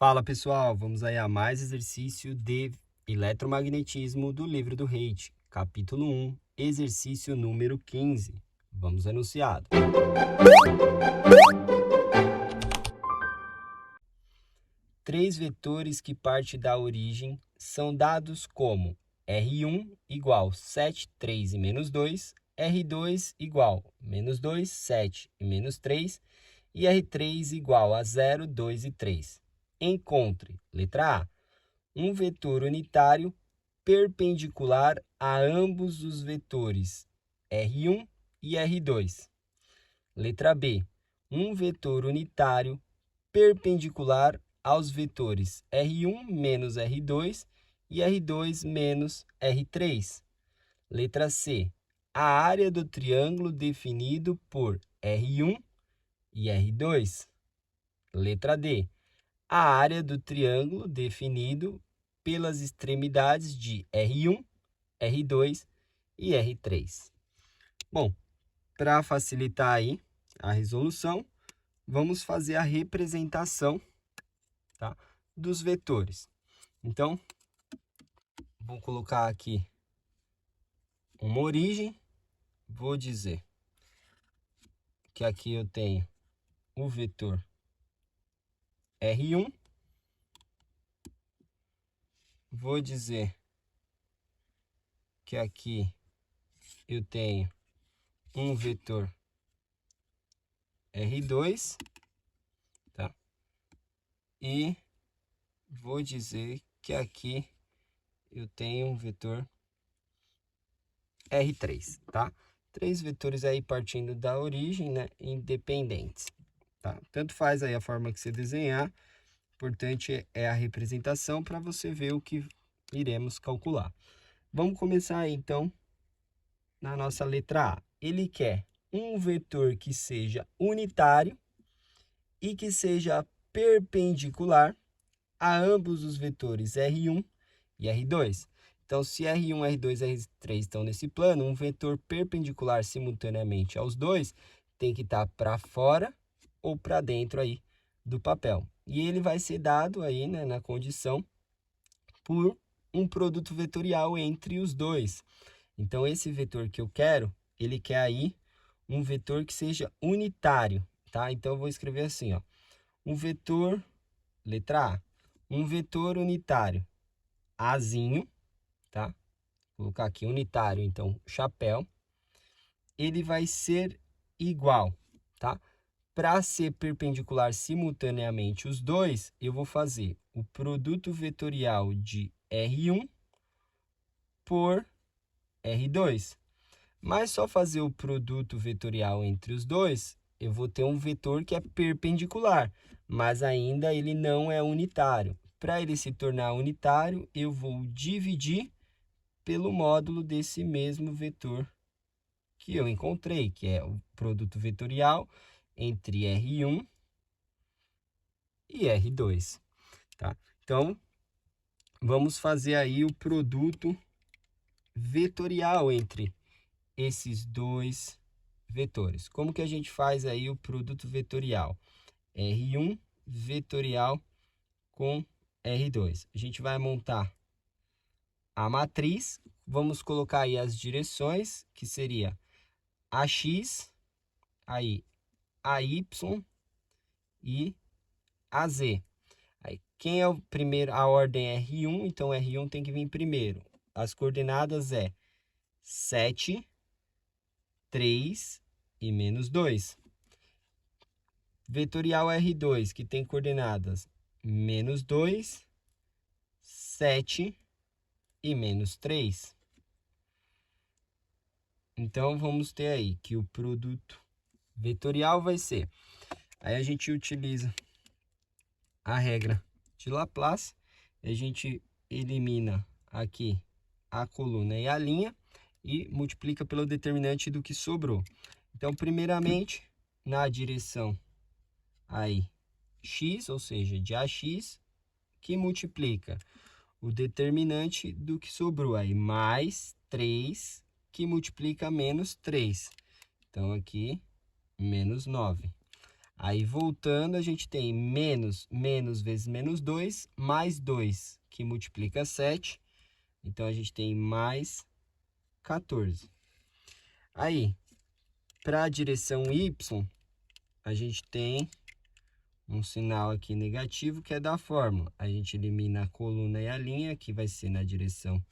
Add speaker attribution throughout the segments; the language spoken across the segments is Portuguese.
Speaker 1: Fala pessoal, vamos aí a mais exercício de eletromagnetismo do livro do Reich, capítulo 1, exercício número 15. Vamos ao enunciado. Três vetores que partem da origem são dados como R1 igual 7, 3 e menos 2, R2 igual menos 2, 7 e menos 3 e R3 igual a 0, 2 e 3. Encontre, letra A, um vetor unitário perpendicular a ambos os vetores R1 e R2. Letra B, um vetor unitário perpendicular aos vetores R1 menos R2 e R2 menos R3. Letra C, a área do triângulo definido por R1 e R2. Letra D, a área do triângulo definido pelas extremidades de R1, R2 e R3. Bom, para facilitar aí a resolução, vamos fazer a representação, tá, dos vetores. Então, vou colocar aqui uma origem, vou dizer que aqui eu tenho o vetor R1, vou dizer que aqui eu tenho um vetor R2, tá? E vou dizer que aqui eu tenho um vetor R3, tá? Três vetores aí partindo da origem, né, independentes, tá? Tanto faz aí a forma que você desenhar, o importante é a representação para você ver o que iremos calcular. Vamos começar aí, então, na nossa letra A. Ele quer um vetor que seja unitário e que seja perpendicular a ambos os vetores R1 e R2. Então, se R1, R2 e R3 estão nesse plano, um vetor perpendicular simultaneamente aos dois tem que estar para fora ou para dentro aí do papel. E ele vai ser dado aí, né, na condição por um produto vetorial entre os dois. Então, esse vetor que eu quero, ele quer aí um vetor que seja unitário, tá? Então, eu vou escrever assim, ó. Um vetor, letra A, um vetor unitário, Azinho, tá? Vou colocar aqui unitário, então, chapéu. Ele vai ser igual, tá? Para ser perpendicular simultaneamente os dois, eu vou fazer o produto vetorial de R1 por R2. Mas só fazer o produto vetorial entre os dois, eu vou ter um vetor que é perpendicular, mas ainda ele não é unitário. Para ele se tornar unitário, eu vou dividir pelo módulo desse mesmo vetor que eu encontrei, que é o produto vetorial entre R1 e R2, tá? Então, vamos fazer aí o produto vetorial entre esses dois vetores. Como que a gente faz aí o produto vetorial? R1 vetorial com R2. A gente vai montar a matriz, vamos colocar aí as direções, que seria AX, aí AY e AZ. Aí, quem é o primeiro? A ordem é R1, então R1 tem que vir primeiro. As coordenadas é 7, 3 e menos 2. Vetorial R2, que tem coordenadas menos 2, 7 e menos 3. Então, vamos ter aí que o produto vetorial vai ser... Aí a gente utiliza a regra de Laplace, a gente elimina aqui a coluna e a linha e multiplica pelo determinante do que sobrou. Então, primeiramente, na direção aí x, ou seja, de AX, que multiplica o determinante do que sobrou aí, mais 3, que multiplica menos 3. Então, aqui, menos 9. Aí, voltando, a gente tem menos vezes menos 2, mais 2, que multiplica 7. Então, a gente tem mais 14. Aí, para a direção y, a gente tem um sinal aqui negativo, que é da fórmula. A gente elimina a coluna e a linha, que vai ser na direção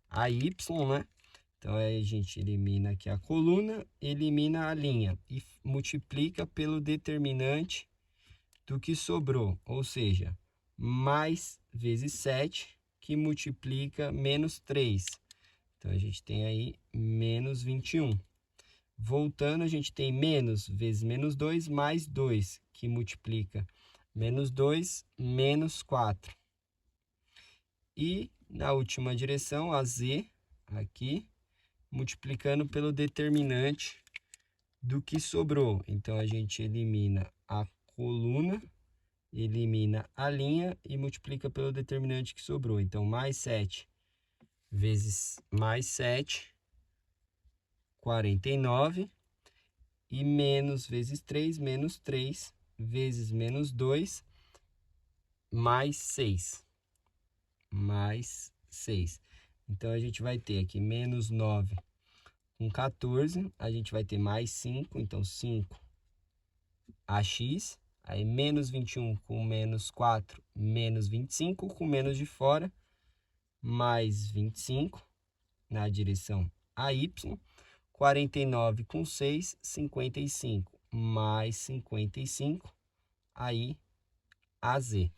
Speaker 1: AY, né? Então, aí a gente elimina aqui a coluna, elimina a linha e multiplica pelo determinante do que sobrou, ou seja, mais vezes 7, que multiplica menos 3. Então, a gente tem aí menos 21. Voltando, a gente tem menos vezes menos 2, mais 2, que multiplica menos 2, menos 4. E na última direção, a z, aqui, multiplicando pelo determinante do que sobrou. Então, a gente elimina a coluna, elimina a linha e multiplica pelo determinante que sobrou. Então, mais 7 vezes mais 7, 49. E menos vezes 3, menos 3, vezes menos 2, mais 6. Mais 6. Então, a gente vai ter aqui menos 9 com 14. A gente vai ter mais 5. Então, 5 AX. Aí, menos 21 com menos 4, menos 25. Com menos de fora, mais 25 na direção AY. 49 com 6, 55. Mais 55. Aí, AZ.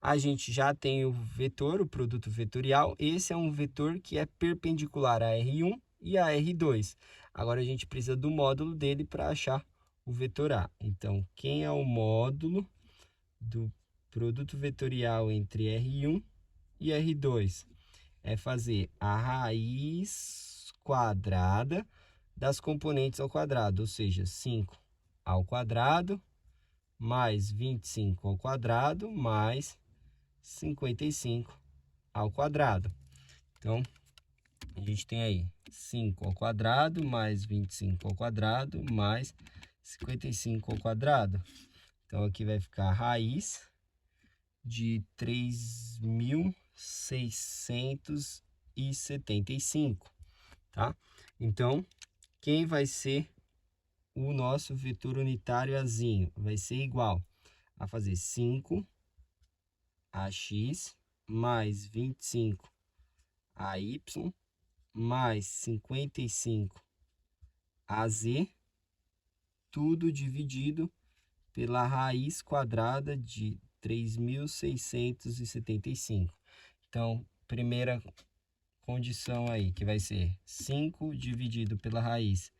Speaker 1: A gente já tem o vetor, o produto vetorial. Esse é um vetor que é perpendicular a R1 e a R2. Agora, a gente precisa do módulo dele para achar o vetor A. Então, quem é o módulo do produto vetorial entre R1 e R2? É fazer a raiz quadrada das componentes ao quadrado, ou seja, 5 ao quadrado mais 25 ao quadrado, mais 55 ao quadrado. Então, a gente tem aí 5 ao quadrado, mais 25 ao quadrado, mais 55 ao quadrado. Então, aqui vai ficar a raiz de 3.675, tá? Então, quem vai ser o nosso vetor unitário Azinho? Vai ser igual a fazer 5 AX mais 25 AY mais 55 AZ, tudo dividido pela raiz quadrada de 3.675. Então, primeira condição aí, que vai ser 5 dividido pela raiz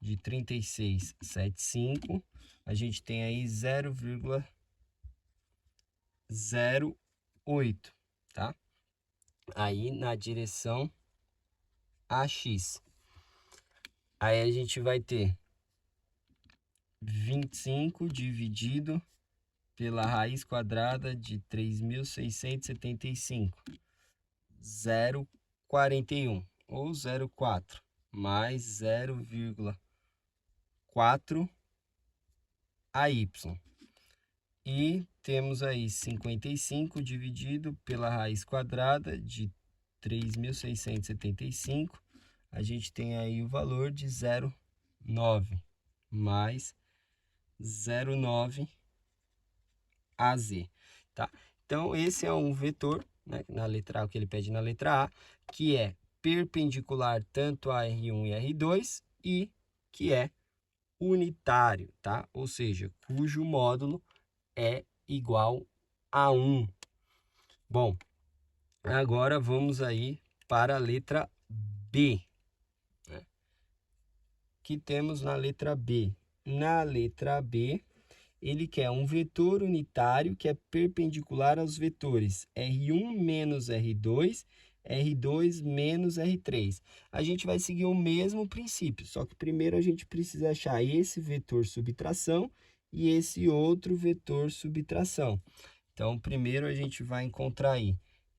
Speaker 1: de 3675, a gente tem aí 0,08, tá? Aí na direção AX. Aí a gente vai ter 25 dividido pela raiz quadrada de 3.675, 0,41 ou 0,4 mais 0,4 AY. E temos aí 55 dividido pela raiz quadrada de 3.675. A gente tem aí o valor de 0,9 mais 0,9 AZ, tá? Então, esse é um vetor, né, na letra A, o que ele pede na letra A, que é perpendicular tanto a R1 e R2 e que é unitário, tá? Ou seja, cujo módulo é igual a 1. Bom, agora vamos aí para a letra B, né? Que temos na letra B? Na letra B, ele quer um vetor unitário que é perpendicular aos vetores R1 menos R2, R2 menos R3. A gente vai seguir o mesmo princípio, só que primeiro a gente precisa achar esse vetor subtração e esse outro vetor subtração. Então, primeiro a gente vai encontrar aí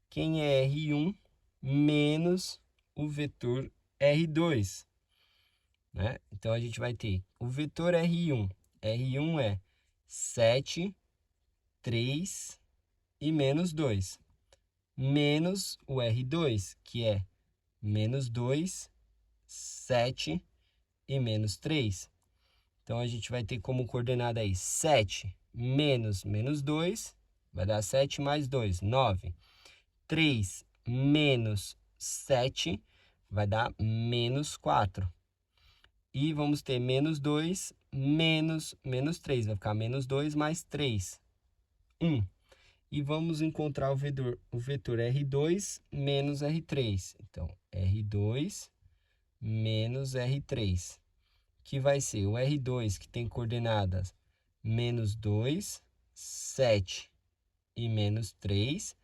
Speaker 1: quem é R1 menos o vetor R2, né? Então, a gente vai ter o vetor R1. R1 é 7, 3 e menos 2. Menos o R2, que é menos 2, 7 e menos 3. Então, a gente vai ter como coordenada aí 7 menos menos 2, vai dar 7 mais 2, 9. 3 menos 7 vai dar menos 4. E vamos ter menos 2 menos menos 3, vai ficar menos 2 mais 3, 1. E vamos encontrar o vetor R2 menos R3. Então, R2 menos R3, que vai ser o R2, que tem coordenadas menos 2, 7 e menos 3,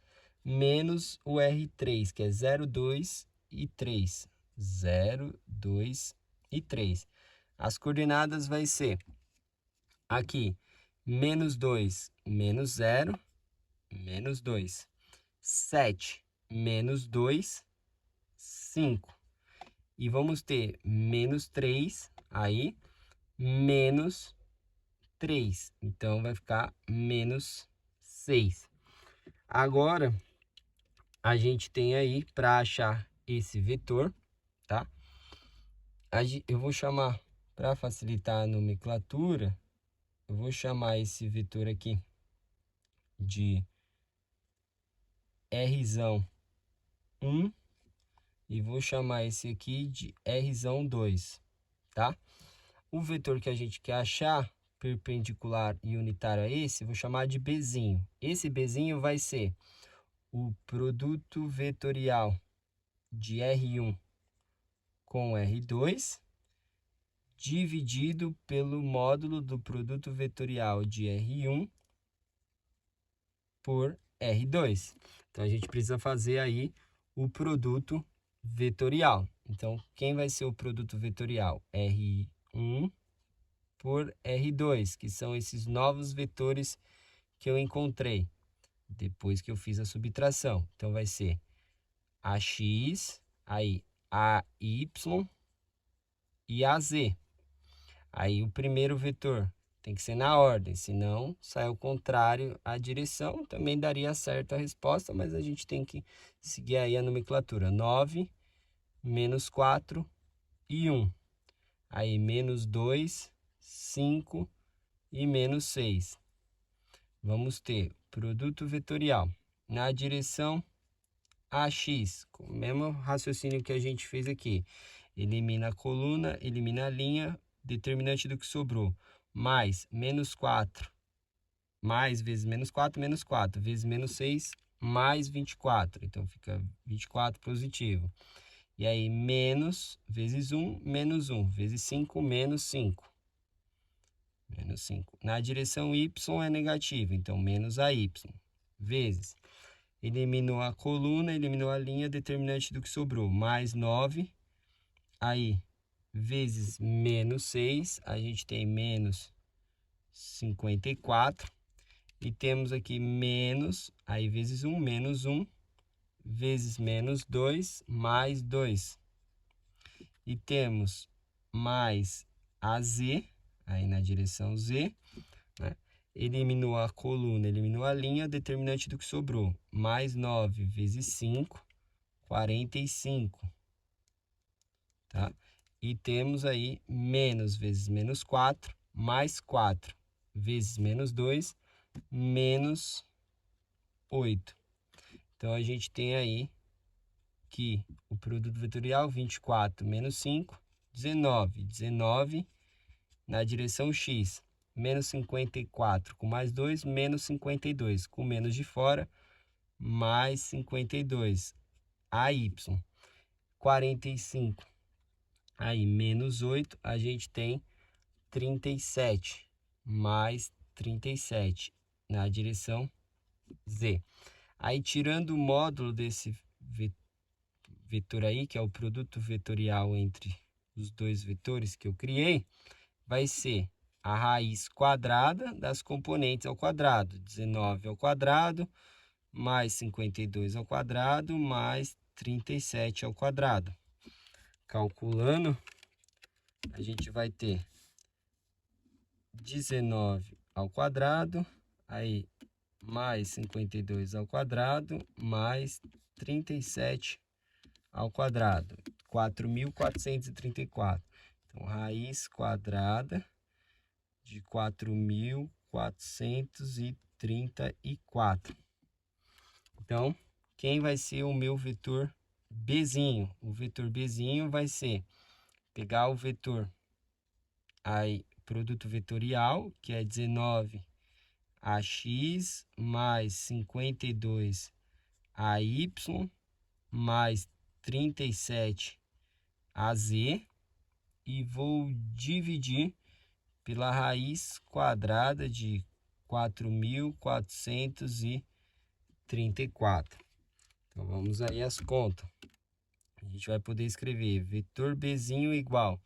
Speaker 1: menos o R3, que é 0, 2 e 3. 0, 2 e 3. As coordenadas vai ser aqui, menos 2, menos 0, menos 2. 7 menos 2, 5. E vamos ter menos 3 aí, menos 3. Então, vai ficar menos 6. Agora, a gente tem aí, para achar esse vetor, tá? Eu vou chamar, para facilitar a nomenclatura, eu vou chamar esse vetor aqui de R1 e vou chamar esse aqui de R2, tá? O vetor que a gente quer achar, perpendicular e unitário a esse, vou chamar de Bzinho. Esse Bzinho vai ser o produto vetorial de R1 com R2, dividido pelo módulo do produto vetorial de R1 por R2. Então, a gente precisa fazer aí o produto vetorial. Então, quem vai ser o produto vetorial? R1 por R2, que são esses novos vetores que eu encontrei depois que eu fiz a subtração. Então, vai ser AX, aí AY e AZ. Aí, o primeiro vetor tem que ser na ordem, senão sai ao contrário a direção. Também daria certo a resposta, mas a gente tem que seguir aí a nomenclatura. 9, menos 4 e 1. Aí, menos 2, 5 e menos 6. Vamos ter produto vetorial na direção AX, com o mesmo raciocínio que a gente fez aqui. Elimina a coluna, elimina a linha, determinante do que sobrou. Mais menos 4, mais vezes menos 4, menos 4, vezes menos 6, mais 24. Então, fica 24 positivo. E aí, menos vezes 1, menos 1, vezes 5, menos 5. Menos 5. Na direção Y é negativo, então menos AY. Vezes. Eliminou a coluna, eliminou a linha, determinante do que sobrou. Mais 9. Aí, vezes menos 6, a gente tem menos 54. E temos aqui menos, aí vezes 1, menos 1, vezes menos 2, mais 2. E temos mais AZ, aí na direção Z, né? Eliminou a coluna, eliminou a linha, determinante do que sobrou. Mais 9 vezes 5, 45. Tá? E temos aí menos vezes menos 4, mais 4 vezes menos 2, menos 8. Então, a gente tem aí que o produto vetorial 24 menos 5, 19. 19 na direção X. Menos 54 com mais 2, menos 52. Com menos de fora, mais 52. AY. 45. Aí, menos 8, a gente tem 37. Mais 37 na direção Z. Aí, tirando o módulo desse vetor aí, que é o produto vetorial entre os dois vetores que eu criei, vai ser a raiz quadrada das componentes ao quadrado. 19 ao quadrado, mais 52 ao quadrado, mais 37 ao quadrado. Calculando, a gente vai ter 19 ao quadrado, aí mais 52 ao quadrado, mais 37 ao quadrado, 4.434. Então, raiz quadrada de 4.434. Então, quem vai ser o meu vetor Bzinho? O vetor Bzinho vai ser pegar o vetor aí, produto vetorial, que é 19 AX mais 52 AY mais 37 AZ, e vou dividir pela raiz quadrada de 4.434. Então, vamos aí às contas. A gente vai poder escrever vetor Bzinho igual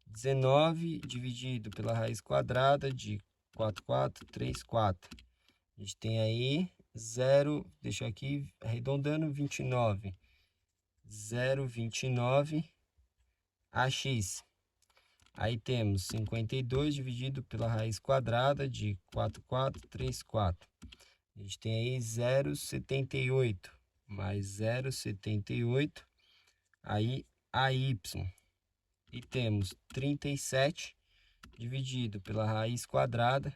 Speaker 1: 19 dividido pela raiz quadrada de 4.434. A gente tem aí 0, deixa aqui arredondando, 29. 0,29 AX. Aí temos 52 dividido pela raiz quadrada de 4.434. A gente tem aí 0,78 mais 0,78, aí AY. E temos 37 dividido pela raiz quadrada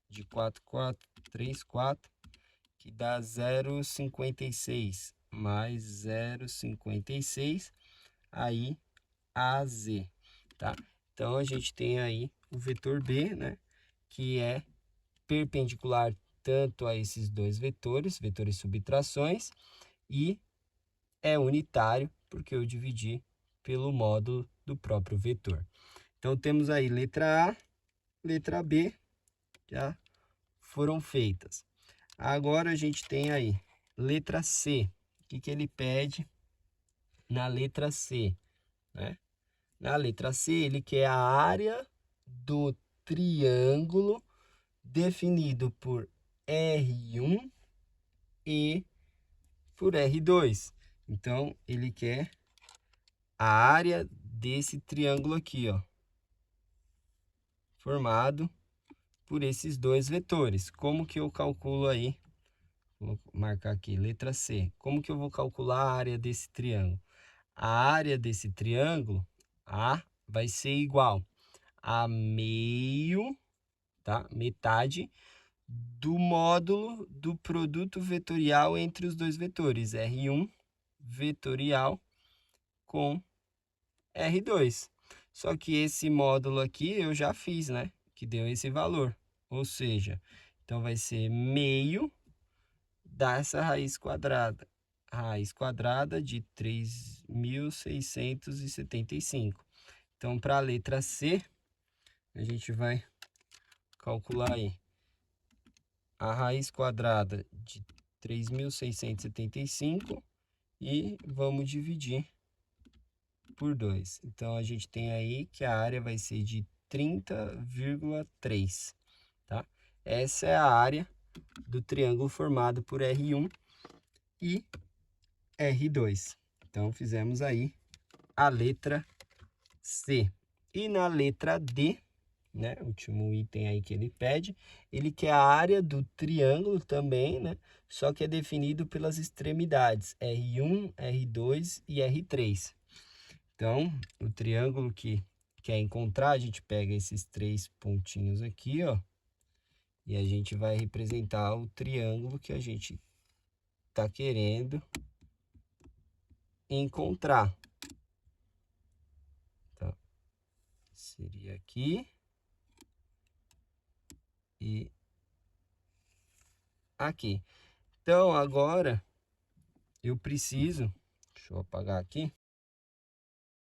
Speaker 1: de 4.434, que dá 0,56 mais 0,56, aí AZ, tá? Então, a gente tem aí o vetor B, né, que é perpendicular tanto a esses dois vetores, vetores subtrações, e é unitário, porque eu dividi pelo módulo do próprio vetor. Então, temos aí letra A, letra B, já foram feitas. Agora, a gente tem aí letra C. O que ele pede na letra C, né? Na letra C, ele quer a área do triângulo definido por R1 e por R2. Então, ele quer a área desse triângulo aqui, ó, formado por esses dois vetores. Como que eu calculo aí? Vou marcar aqui, letra C. Como que eu vou calcular a área desse triângulo? A área desse triângulo, A, vai ser igual a meio, tá? Metade do módulo do produto vetorial entre os dois vetores, R1 vetorial com R2. Só que esse módulo aqui eu já fiz, né? Que deu esse valor. Ou seja, então vai ser meio dessa raiz quadrada. Raiz quadrada de 3.675. Então, para a letra C, a gente vai calcular aí a raiz quadrada de 3.675 e vamos dividir por 2. Então, a gente tem aí que a área vai ser de 30,3, tá? Essa é a área do triângulo formado por R1 e R2. Então, fizemos aí a letra C. E na letra D, né, último item aí que ele pede, ele quer a área do triângulo também, né, só que é definido pelas extremidades R1, R2 e R3. Então, o triângulo que quer encontrar, a gente pega esses três pontinhos aqui, ó, e a gente vai representar o triângulo que a gente está querendo encontrar. Então, seria aqui e aqui. Então, agora eu preciso, deixa eu apagar aqui.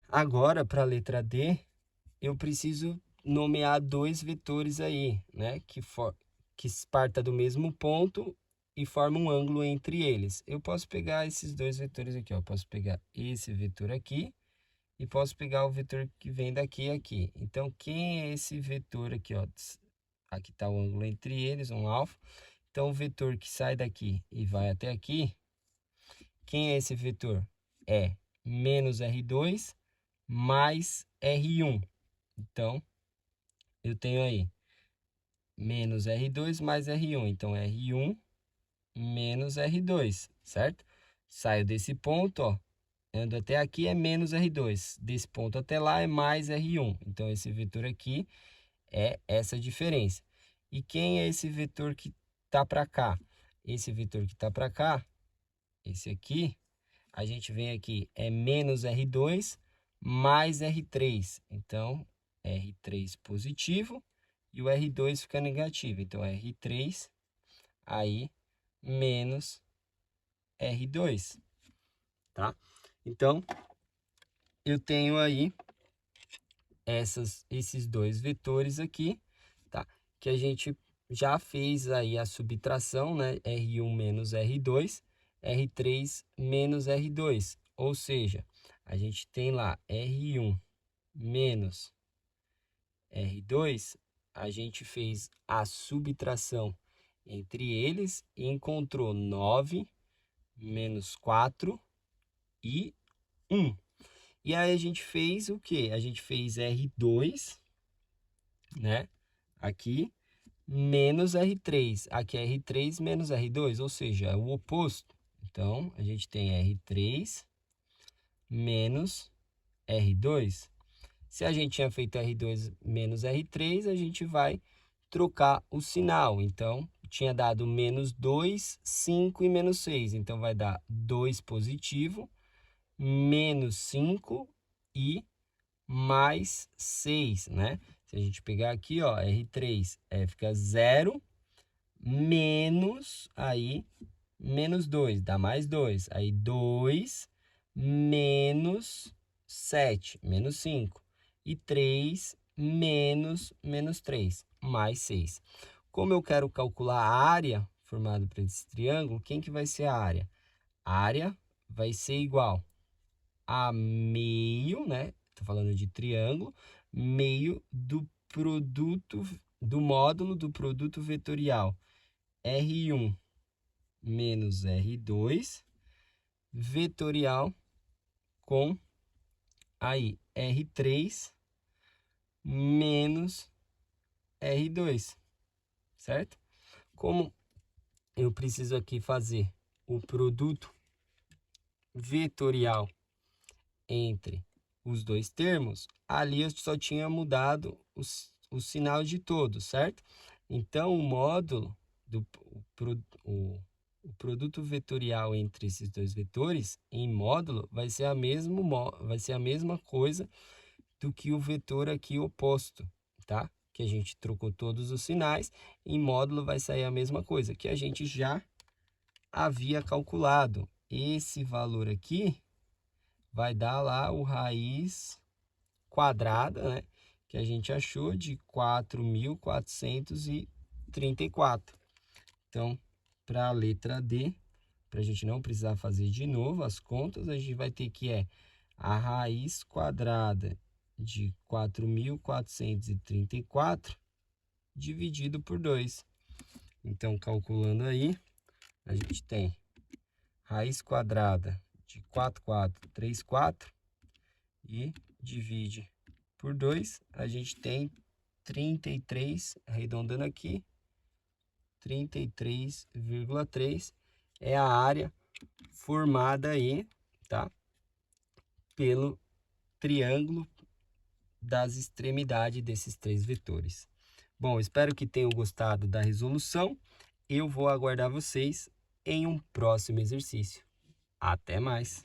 Speaker 1: Agora, para a letra D, eu preciso nomear dois vetores aí, né? Que parta do mesmo ponto e forma um ângulo entre eles. Eu posso pegar esses dois vetores aqui, ó. Posso pegar esse vetor aqui e posso pegar o vetor que vem daqui e aqui. Então, quem é esse vetor aqui, ó? Aqui está o ângulo entre eles, um alfa. Então, o vetor que sai daqui e vai até aqui, quem é esse vetor? É menos R2 mais R1. Então, eu tenho aí menos R2 mais R1. Então, R1 menos R2, certo? Saio desse ponto, ó, ando até aqui é menos R2. Desse ponto até lá é mais R1. Então, esse vetor aqui é essa diferença. E quem é esse vetor que está para cá? Esse vetor que está para cá, esse aqui, a gente vem aqui, é menos R2 mais R3. Então, R3 positivo e o R2 fica negativo. Então, R3 aí menos R2, tá? Então, eu tenho aí esses dois vetores aqui, tá? Que a gente já fez aí a subtração, né? R1 menos R2, R3 menos R2. Ou seja, a gente tem lá R1 menos R2, a gente fez a subtração entre eles e encontrou 9 menos 4 e 1. E aí a gente fez o quê? A gente fez R2, né? Aqui, menos R3. Aqui é R3 menos R2, ou seja, é o oposto. Então, a gente tem R3 menos R2. Se a gente tinha feito R2 menos R3, a gente vai trocar o sinal. Então, tinha dado menos 2, 5 e menos 6. Então, vai dar 2 positivo, menos 5 e mais 6, né? Se a gente pegar aqui, ó, R3, fica 0, menos, aí, menos 2, dá mais 2. Aí, 2, menos 7, menos 5. E 3, menos 3, mais 6. Como eu quero calcular a área formada por esse triângulo, quem que vai ser a área? A área vai ser igual a meio, né? Tô falando de triângulo, meio do produto, do módulo do produto vetorial R1 menos R2, vetorial com aí R3 menos R2, certo? Como eu preciso aqui fazer o produto vetorial entre os dois termos, ali eu só tinha mudado o sinal de todos, certo? Então, o módulo o produto vetorial entre esses dois vetores, em módulo, vai ser a mesma coisa do que o vetor aqui oposto, tá? Que a gente trocou todos os sinais, em módulo vai sair a mesma coisa, que a gente já havia calculado. Esse valor aqui vai dar lá o raiz quadrada, né? Que a gente achou de 4.434. Então, para a letra D, para a gente não precisar fazer de novo as contas, a gente vai ter que a raiz quadrada de 4.434 dividido por 2. Então, calculando aí, a gente tem raiz quadrada de 4.434 e divide por 2, a gente tem 33, arredondando aqui, 33,3 é a área formada aí, tá? Pelo triângulo das extremidades desses três vetores. Bom, espero que tenham gostado da resolução. Eu vou aguardar vocês em um próximo exercício. Até mais!